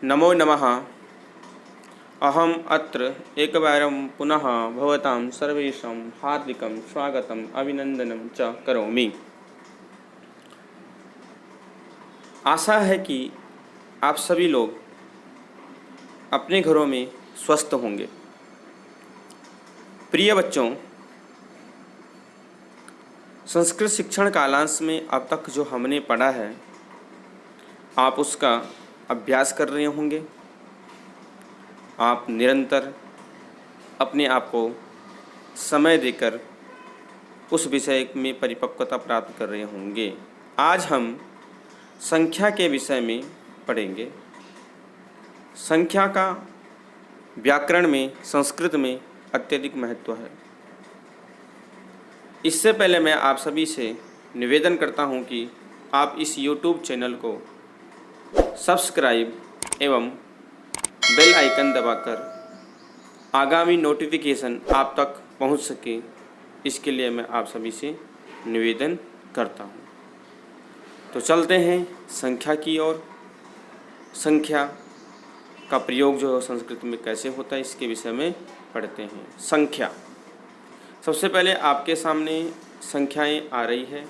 नमो नमः। अहम अत्र एकवारं पुनः भवतां सर्वेषां हार्दिकं स्वागतम् अभिनंदनं च करोमि। आशा है कि आप सभी लोग अपने घरों में स्वस्थ होंगे। प्रिय बच्चों, संस्कृत शिक्षण कालांश में अब तक जो हमने पढ़ा है आप उसका अभ्यास कर रहे होंगे। आप निरंतर अपने आप को समय देकर उस विषय में परिपक्वता प्राप्त कर रहे होंगे। आज हम संख्या के विषय में पढ़ेंगे। संख्या का व्याकरण में, संस्कृत में अत्यधिक महत्व है। इससे पहले मैं आप सभी से निवेदन करता हूं कि आप इस YouTube चैनल को सब्सक्राइब एवं बेल आइकन दबाकर आगामी नोटिफिकेशन आप तक पहुंच सके, इसके लिए मैं आप सभी से निवेदन करता हूं। तो चलते हैं संख्या की ओर। संख्या का प्रयोग जो है संस्कृत में कैसे होता है इसके विषय में पढ़ते हैं। संख्या, सबसे पहले आपके सामने संख्याएं आ रही है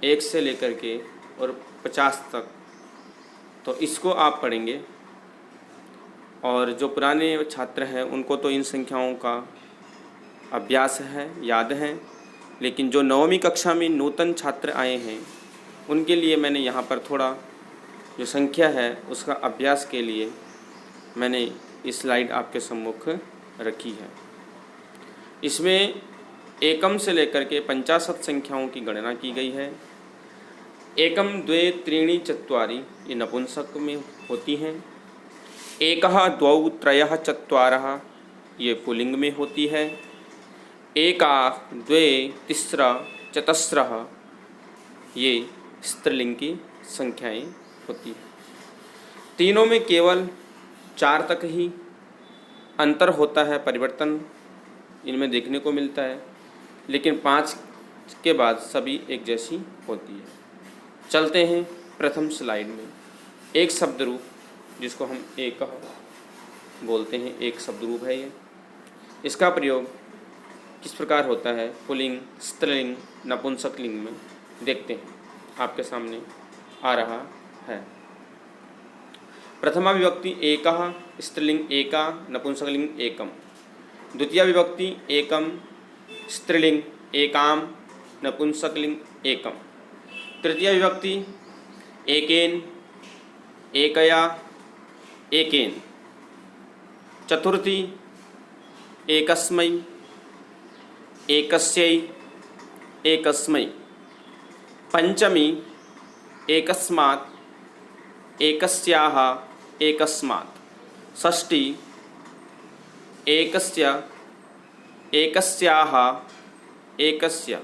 1 से लेकर के और 50 तक। तो इसको आप पढ़ेंगे और जो पुराने छात्र हैं उनको तो इन संख्याओं का अभ्यास है, याद है, लेकिन जो 9वीं कक्षा में नूतन छात्र आए हैं उनके लिए मैंने यहाँ पर थोड़ा जो संख्या है उसका अभ्यास के लिए मैंने इस स्लाइड आपके सम्मुख रखी है। इसमें एकम से लेकर के 50 संख्याओं की गणना की गई है। एकम, द्वे, त्रीणि, चत्वारि ये नपुंसक में होती हैं। एकः, द्वौ, त्रयः, चत्वारः ये पुल्लिंग में होती है। एका, द्वे, तिस्र, चतस्रः ये स्त्रीलिंग की संख्याएं होती हैं। तीनों में केवल 4 तक ही अंतर होता है, परिवर्तन इनमें देखने को मिलता है, लेकिन 5 के बाद सभी एक जैसी होती है। चलते हैं प्रथम स्लाइड में। एक शब्द रूप जिसको हम एक बोलते हैं, एक शब्द रूप है ये। इसका प्रयोग किस प्रकार होता है पुल्लिंग, स्त्रीलिंग, नपुंसकलिंग में, देखते हैं। आपके सामने आ रहा है। प्रथमा विभक्ति एकः, स्त्रीलिंग एका, नपुंसकलिंग एकम। द्वितीया विभक्ति एकम, स्त्रीलिंग एकाम, नपुंसकलिंग एकम। तृतीया विभक्ति एकेन, एकया, एकेन। चतुर्थी एकस्मै, एकस्यै, एकस्मै। पंचमी एकस्मात्, एकस्याः, एकस्मात्। षष्ठी एकस्य, एकस्याः, एकस्य।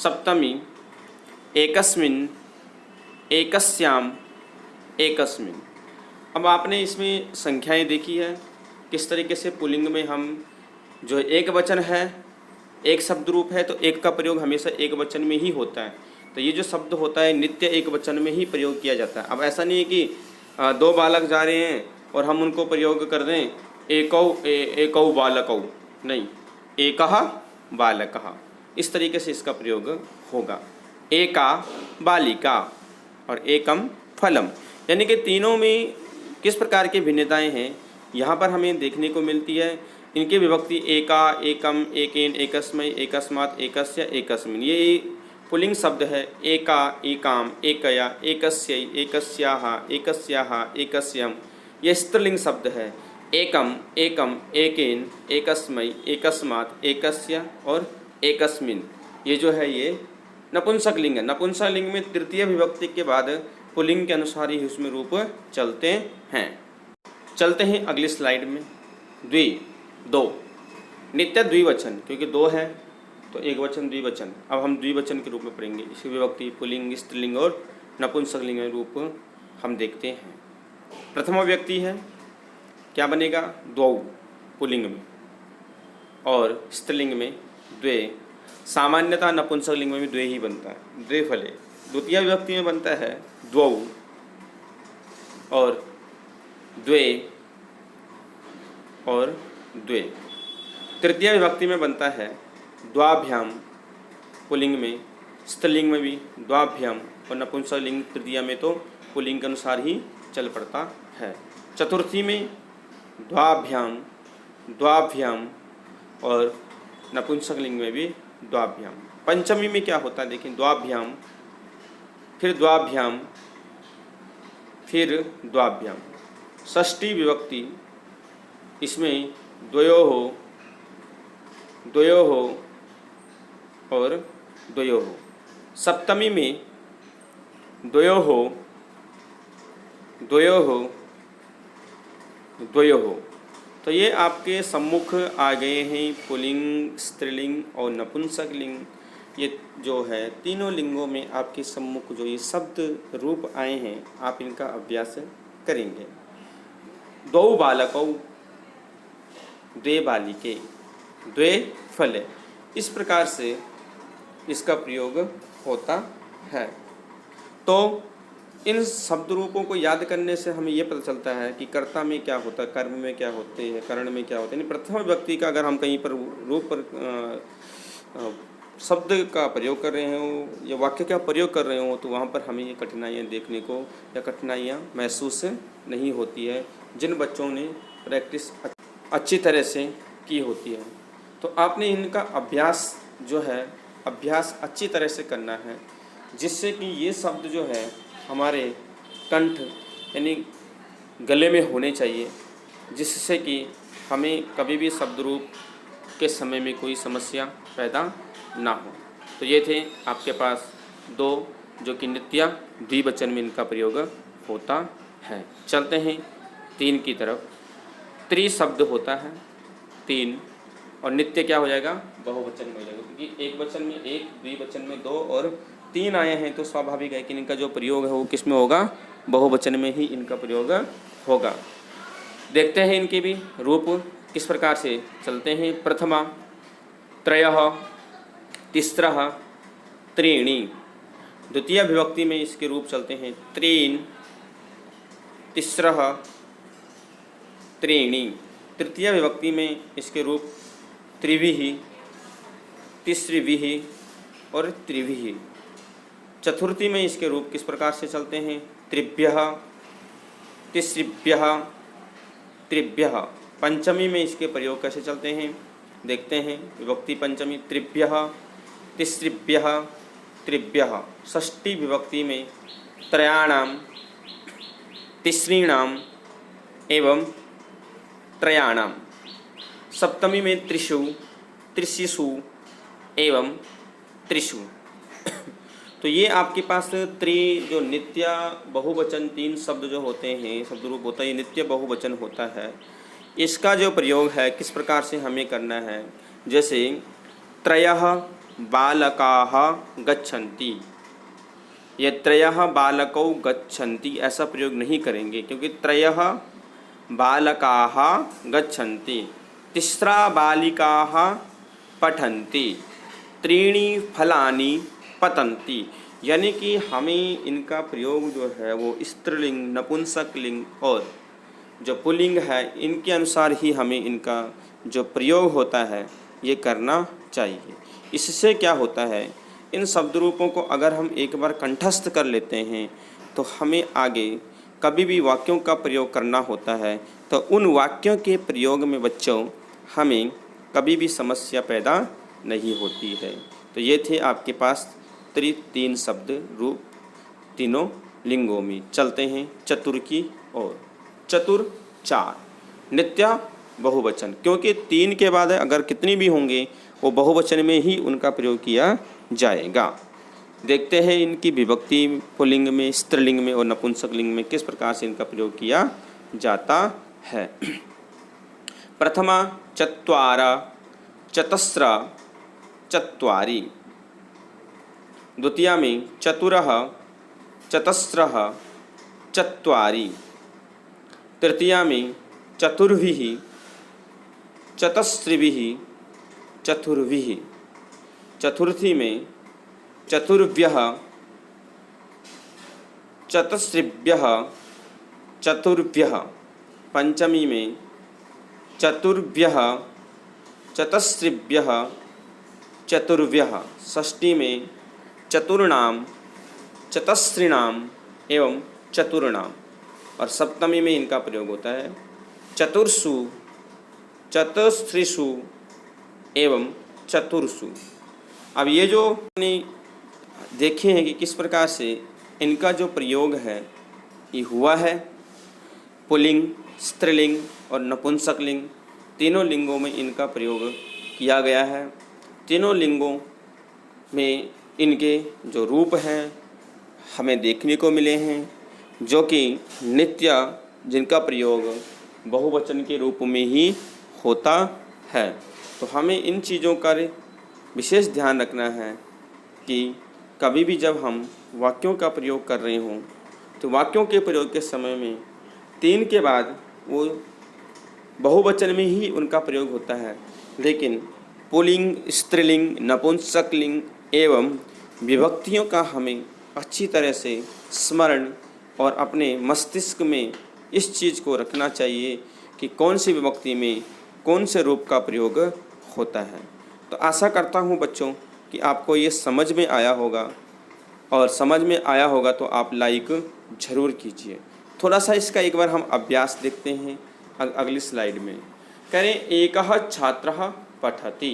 सप्तमी एकस्मिन्, एकस्याम्, एकस्मिन्। अब आपने इसमें संख्याएं देखी है किस तरीके से पुल्लिंग में हम जो एक वचन है, एक शब्द रूप है, तो एक का प्रयोग हमेशा एक वचन में ही होता है। तो ये जो शब्द होता है नित्य एक वचन में ही प्रयोग किया जाता है। अब ऐसा नहीं है कि 2 बालक जा रहे हैं और हम उनको प्रयोग कर दें एकौ बालकौ, नहीं, एकः बालकः, इस तरीके से इसका प्रयोग होगा। एका बालिका और एकम फलम, यानी कि तीनों में किस प्रकार की भिन्नताएं हैं यहाँ पर हमें देखने को मिलती है। इनकी विभक्ति एका, एकम, एकेन, एकस्मै, एकस्मात्, एकस्य, एकस्मिन्। ये पुल्लिंग शब्द है। एका, एकाम, एकया, एकस्यै, एकस्याः, एकस्याः, एकस्यम्। ये स्त्रीलिंग शब्द है। एकम, एकम, एकेन, एकस्मै, एकस्मात्, एकस्य और एकस्मिन्। ये जो है ये नपुंसकलिंग है। नपुंसकलिंग में तृतीय विभक्ति के बाद पुल्लिंग के अनुसार ही उसमें रूप चलते हैं। चलते हैं अगली स्लाइड में। द्वि, 2, नित्य द्विवचन, क्योंकि 2 है तो एक वचन द्विवचन। अब हम द्विवचन के रूप में पढ़ेंगे। इसकी विभक्ति पुल्लिंग, स्त्रीलिंग और नपुंसकलिंग रूप हम देखते हैं। प्रथमा व्यक्ति है, क्या बनेगा? द्वौ पुल्लिंग में और स्त्रीलिंग में द्वे। सामान्यतः नपुंसकलिंग में भी द्वे ही बनता है, द्वे फले। द्वितीय विभक्ति में बनता है द्वौ और द्वे और द्वे। तृतीय विभक्ति में बनता है द्वाभ्याम पुल्लिंग में, स्त्रीलिंग में भी द्वाभ्याम, और नपुंसकलिंग तृतीया में तो पुल्लिंग के अनुसार ही चल पड़ता है। चतुर्थी में द्वाभ्याम, द्वाभ्याम, और नपुंसकलिंग में भी द्वाभ्याम। पंचमी में क्या होता है देखिए, द्वाभ्याम, फिर द्वाभ्याम, फिर द्वाभ्याम। षष्ठी विभक्ति, इसमें द्वयोः, द्वयोः और द्वयोः। सप्तमी में द्वयोः, द्वयोः, द्वयोः। तो ये आपके सम्मुख आ गए हैं पुल्लिंग, स्त्रीलिंग और नपुंसकलिंग। ये जो है तीनों लिंगों में आपके सम्मुख जो ये शब्द रूप आए हैं, आप इनका अभ्यास करेंगे। द्वौ बालकौ, द्वे बालिके, द्वे फले, इस प्रकार से इसका प्रयोग होता है। तो इन शब्द रूपों को याद करने से हमें ये पता चलता है कि कर्ता में क्या होता है, कर्म में क्या होते हैं, करण में क्या होते हैं। प्रथम व्यक्ति का अगर हम कहीं पर रूप पर शब्द का प्रयोग कर रहे हो या वाक्य का प्रयोग कर रहे हो, तो वहाँ पर हमें ये कठिनाइयाँ देखने को या कठिनाइयाँ महसूस नहीं होती है, जिन बच्चों ने प्रैक्टिस अच्छी तरह से की होती है। तो आपने इनका अभ्यास जो है, अभ्यास अच्छी तरह से करना है, जिससे कि ये शब्द जो है हमारे कंठ यानी गले में होने चाहिए, जिससे कि हमें कभी भी शब्द रूप के समय में कोई समस्या पैदा ना हो। तो ये थे आपके पास दो जो कि नित्य द्विवचन में इनका प्रयोग होता है। चलते हैं तीन की तरफ। त्रि शब्द होता है तीन, और नित्य क्या हो जाएगा, बहुवचन में हो जाएगा, क्योंकि एक वचन में एक, द्विवचन में दो और तीन आए हैं, तो स्वाभाविक है कि इनका जो प्रयोग है वो किस में होगा, बहुवचन में ही इनका प्रयोग होगा। देखते हैं इनके भी रूप किस प्रकार से चलते हैं। प्रथमा, त्रयः, तिस्रः, त्रीणि। द्वितीय विभक्ति में इसके रूप चलते हैं त्रीन्, तिस्रः, त्रीणि। तृतीय विभक्ति में इसके रूप त्रिभिः, तिस्रिभिः और त्रिभिः। चतुर्थी में इसके रूप किस प्रकार से चलते हैं, त्रिभ्यः, तिस्रिभ्यः, त्रिभ्यः। पंचमी में इसके प्रयोग कैसे चलते हैं देखते हैं। विभक्ति पंचमी त्रिभ्यः, तिस्रिभ्यः, त्रिभ्यः। षष्ठी विभक्ति में त्रयाणाम, तिसृणाम एवं त्रयाणाम। सप्तमी में त्रिषु, त्रिशिषु एवं त्रिषु। तो ये आपके पास जो नित्य बहुवचन तीन शब्द जो होते हैं, शब्द रूप होता है, ये नित्य बहुवचन होता है। इसका जो प्रयोग है किस प्रकार से हमें करना है, जैसे त्रयः बालकाः गच्छन्ति, ये त्रयः बालकौ गच्छन्ति ऐसा प्रयोग नहीं करेंगे, क्योंकि त्रयः बालकाः गच्छन्ति, तिस्रा बालिकाः पठन्ति, त्रीणि फलानि पतन्ति। यानी कि हमें इनका प्रयोग जो है वो स्त्रीलिंग, नपुंसकलिंग और जो पुल्लिंग है इनके अनुसार ही हमें इनका जो प्रयोग होता है ये करना चाहिए। इससे क्या होता है, इन शब्द रूपों को अगर हम एक बार कंठस्थ कर लेते हैं तो हमें आगे कभी भी वाक्यों का प्रयोग करना होता है तो उन वाक्यों के प्रयोग में बच्चों हमें कभी भी समस्या पैदा नहीं होती है। तो ये थे आपके पास तीन शब्द रूप तीनों लिंगों में। चलते हैं चतुर की ओर। चतुर चार, नित्य बहुवचन, क्योंकि तीन के बाद अगर कितनी भी होंगे वो बहुवचन में ही उनका प्रयोग किया जाएगा। देखते हैं इनकी विभक्ति पुल्लिंग में, स्त्रीलिंग में और नपुंसकलिंग में किस प्रकार से इनका प्रयोग किया जाता है। प्रथमा चत्वार, चतस्र, चत्वारि। द्वितीया में चतुरः, चतस्रः, चत्वारि। तृतीया में चतुर्भिः, चतस्रिभिः, चतुर्भिः। चतुर्थी में चतुर्भ्यः, चतस्रिभ्यः, चतुर्भ्यः। पंचमी में चतुर्भ्यः चतस्रिभ्यः चतुर्भ्यः, षष्ठी में चतुर्णाम चतस्रिणाम एवं चतुर्णाम, और सप्तमी में इनका प्रयोग होता है चतुर्षु चतुस्त्रिषु एवं चतुर्षु। अब ये जो आपने देखे हैं कि किस प्रकार से इनका जो प्रयोग है ये हुआ है, पुल्लिंग, स्त्रीलिंग और नपुंसकलिंग तीनों लिंगों में इनका प्रयोग किया गया है। तीनों लिंगों में इनके जो रूप हैं हमें देखने को मिले हैं, जो कि नित्य जिनका प्रयोग बहुवचन के रूप में ही होता है। तो हमें इन चीज़ों का विशेष ध्यान रखना है कि कभी भी जब हम वाक्यों का प्रयोग कर रहे हों तो वाक्यों के प्रयोग के समय में तीन के बाद वो बहुवचन में ही उनका प्रयोग होता है, लेकिन पुल्लिंग, स्त्रीलिंग, नपुंसकलिंग एवं विभक्तियों का हमें अच्छी तरह से स्मरण और अपने मस्तिष्क में इस चीज़ को रखना चाहिए कि कौन सी विभक्ति में कौन से रूप का प्रयोग होता है। तो आशा करता हूँ बच्चों कि आपको ये समझ में आया होगा, और समझ में आया होगा तो आप लाइक ज़रूर कीजिए। थोड़ा सा इसका एक बार हम अभ्यास देखते हैं अगली स्लाइड में। करें एकः छात्रः पठति,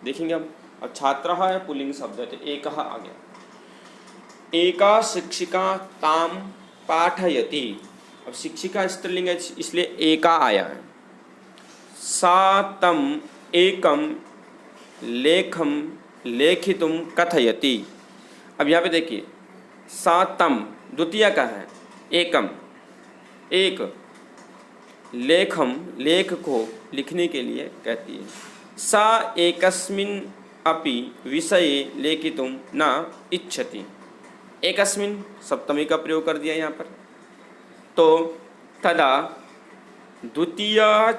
देखेंगे हम। अब छात्रः है पुल्लिंग शब्द है तो एकः आ गया। एका शिक्षिका ताम पाठयति, अब शिक्षिका स्त्रीलिंग है इसलिए एका आया है। सा तम एकम लेखम लेखितुम कथयति, अब यहाँ पे देखिए सा तम द्वितीय का है, एकम एक, लेखम लेख को लिखने के लिए कहती है। सा एकस्मिन् अपि विषये लेखितुम न इच्छति, एकस्मिन् सप्तमी का प्रयोग कर दिया यहाँ पर। तो तदा द्वितीय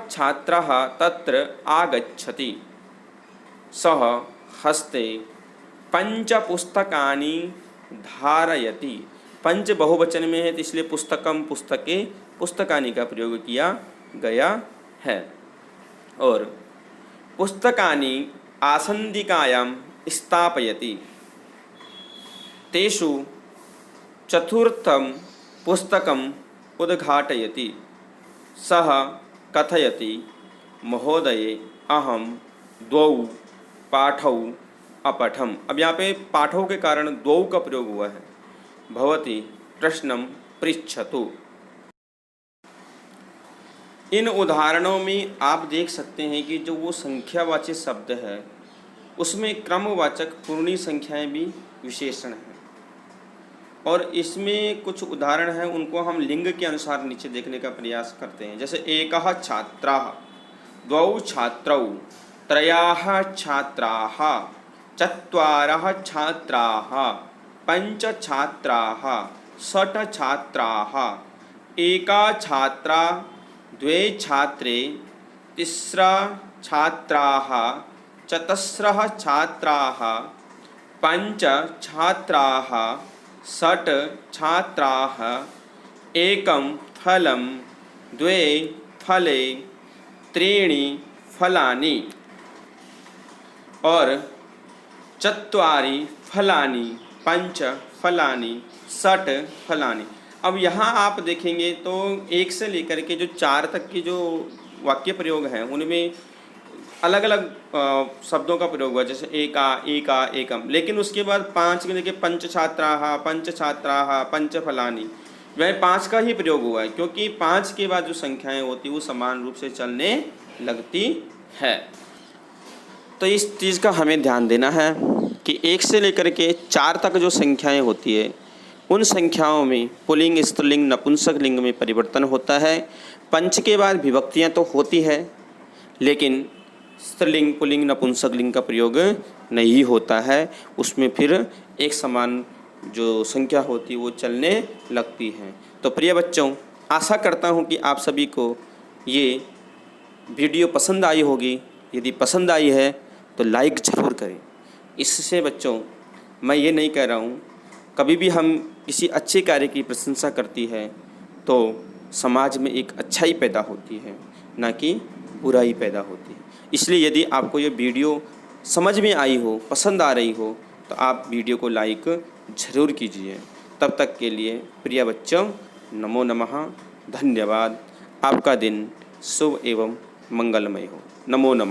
छात्रः तत्र आगच्छति, सः हस्ते पंच पुस्तकानि धारयति, पंच बहुवचन में है तो इसलिए पुस्तकम पुस्तके पुस्तकानि का प्रयोग किया गया है। और पुस्तकानि आसंदिकायां स्थापयति, तेषु चतुर्थं पुस्तकम् उद्घाटयति, सः कथयति महोदये अहं द्वौ पाठौ अपठम। अब यहाँ पे पाठों के कारण द्वौ का प्रयोग हुआ है। भवती प्रश्नम पृच्छतु। इन उदाहरणों में आप देख सकते हैं कि जो वो संख्यावाचक शब्द है उसमें क्रमवाचक पूर्णी संख्याएं भी विशेषण हैं, और इसमें कुछ उदाहरण हैं उनको हम लिंग के अनुसार नीचे देखने का प्रयास करते हैं। जैसे एकः छात्राः, द्वौ छात्रौ, त्रयः छात्राः, चत्वारः छात्राः, पंच छात्राः, षट् छात्राः, एका छात्रा, द्वे छात्रे, तिस्रा छात्राः, चतस्रः छात्राः, पंच छात्राः, षट् छात्राः, एकं फलं, द्वे फले, त्रीणि फलानि और चत्वारि फलानि, पंच फलानि, षट् फलानि। अब यहाँ आप देखेंगे तो एक से लेकर के जो चार तक की जो वाक्य प्रयोग हैं उनमें अलग अलग शब्दों का प्रयोग हुआ, जैसे एका, एका, एकम। लेकिन उसके बाद पाँच के देखिए पंच छात्राः, पंच छात्राः, पंच फलानि, वह पाँच का ही प्रयोग हुआ है, क्योंकि पाँच के बाद जो संख्याएं होती वो समान रूप से चलने लगती है। तो इस चीज़ का हमें ध्यान देना है कि एक से लेकर के चार तक जो संख्याएं होती है उन संख्याओं में पुल्लिंग, स्त्रीलिंग, नपुंसक लिंग में परिवर्तन होता है। पंच के बाद विभक्तियां तो होती है लेकिन स्त्रीलिंग, पुल्लिंग, नपुंसक लिंग का प्रयोग नहीं होता है, उसमें फिर एक समान जो संख्या होती है वो चलने लगती है। तो प्रिय बच्चों, आशा करता हूँ कि आप सभी को ये वीडियो पसंद आई होगी। यदि पसंद आई है तो लाइक ज़रूर करें। इससे बच्चों मैं ये नहीं कह रहा हूँ, कभी भी हम किसी अच्छे कार्य की प्रशंसा करती है तो समाज में एक अच्छाई पैदा होती है, ना कि बुराई पैदा होती है। इसलिए यदि आपको ये वीडियो समझ में आई हो, पसंद आ रही हो, तो आप वीडियो को लाइक ज़रूर कीजिए। तब तक के लिए प्रिय बच्चों, नमो नमः, धन्यवाद। आपका दिन शुभ एवं मंगलमय हो। नमो नमः।